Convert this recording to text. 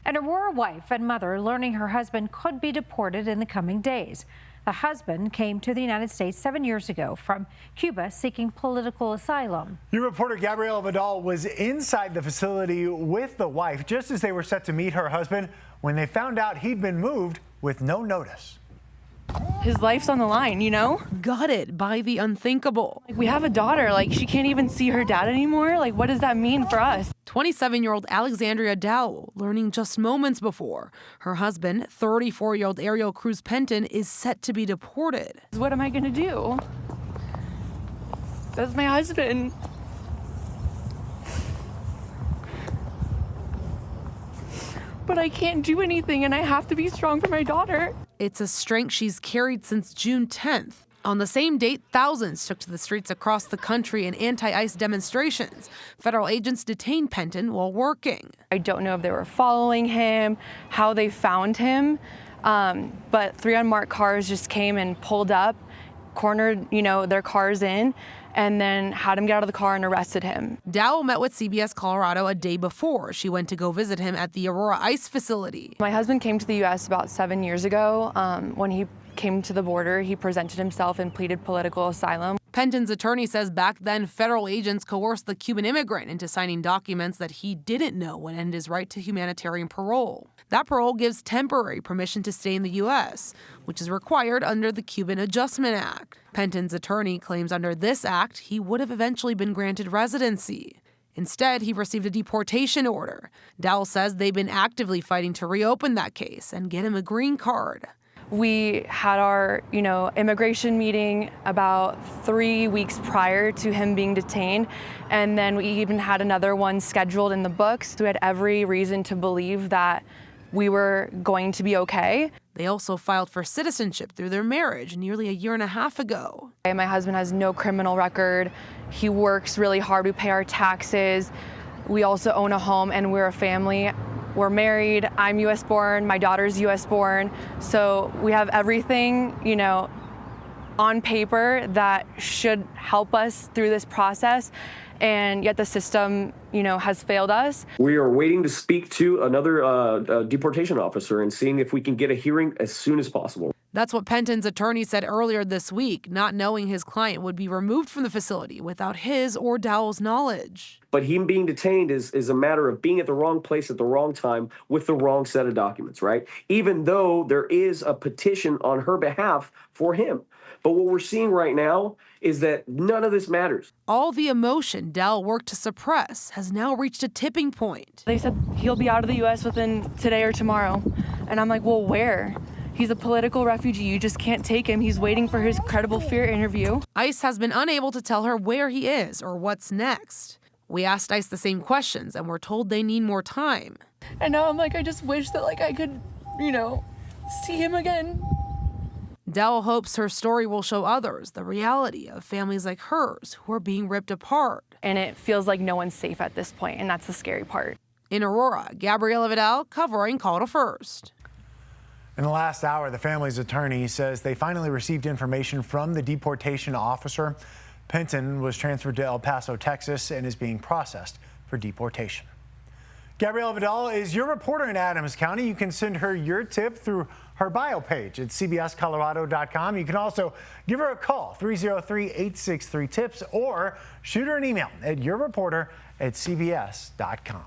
An Aurora wife and mother learning her husband could be deported in the coming days. The husband came to the United States 7 years ago from Cuba seeking political asylum. Your reporter Gabriela Vidal was inside the facility with the wife just as they were set to meet her husband when they found out he'd been moved with no notice. His life's on the line, you know? Gutted by the unthinkable. We have a daughter, she can't even see her dad anymore. What does that mean for us? 27-year-old Alexandria Dowell learning just moments before her husband, 34-year-old Ariel Cruz Penton, is set to be deported. What am I gonna do? That's my husband. But I can't do anything, and I have to be strong for my daughter. It's a strength she's carried since June 10th. On the same date, thousands took to the streets across the country in anti-ICE demonstrations. Federal agents detained Penton while working. I don't know if they were following him, how they found him, but 3 unmarked cars just came and pulled up, cornered, their cars in, and then had him get out of the car and arrested him. Dowell met with CBS Colorado a day before she went to go visit him at the Aurora ICE facility. My husband came to the U.S. about 7 years ago. When he came to the border, he presented himself and pleaded political asylum. Penton's attorney says back then federal agents coerced the Cuban immigrant into signing documents that he didn't know would end his right to humanitarian parole. That parole gives temporary permission to stay in the U.S., which is required under the Cuban Adjustment Act. Penton's attorney claims under this act, he would have eventually been granted residency. Instead, he received a deportation order. Dowell says they've been actively fighting to reopen that case and get him a green card. We had our, immigration meeting about 3 weeks prior to him being detained, and then we even had another one scheduled in the books. We had every reason to believe that we were going to be okay. They also filed for citizenship through their marriage nearly a year and a half ago. My husband has no criminal record. He works really hard. We pay our taxes. We also own a home, and we're a family. We're married. I'm U.S. born. My daughter's U.S. born. So we have everything, on paper that should help us through this process. And yet the system, has failed us. We are waiting to speak to another deportation officer and seeing if we can get a hearing as soon as possible. That's what Penton's attorney said earlier this week, not knowing his client would be removed from the facility without his or Dowell's knowledge. But him being detained is a matter of being at the wrong place at the wrong time with the wrong set of documents, right? Even though there is a petition on her behalf for him. But what we're seeing right now is that none of this matters. All the emotion Dowell worked to suppress has now reached a tipping point. They said he'll be out of the U.S. within today or tomorrow. And I'm like, well, where? He's a political refugee. You just can't take him. He's waiting for his credible fear interview. ICE has been unable to tell her where he is or what's next. We asked ICE the same questions and we're told they need more time. And now I'm like, I just wish that I could, see him again. Dowell hopes her story will show others the reality of families like hers who are being ripped apart. And it feels like no one's safe at this point, and that's the scary part. In Aurora, Gabriela Vidal covering Colorado First. In the last hour, the family's attorney says they finally received information from the deportation officer. Penton was transferred to El Paso, Texas, and is being processed for deportation. Gabriela Vidal is your reporter in Adams County. You can send her your tip through her bio page at cbscolorado.com. You can also give her a call, 303-863-TIPS, or shoot her an email at yourreporter@cbs.com.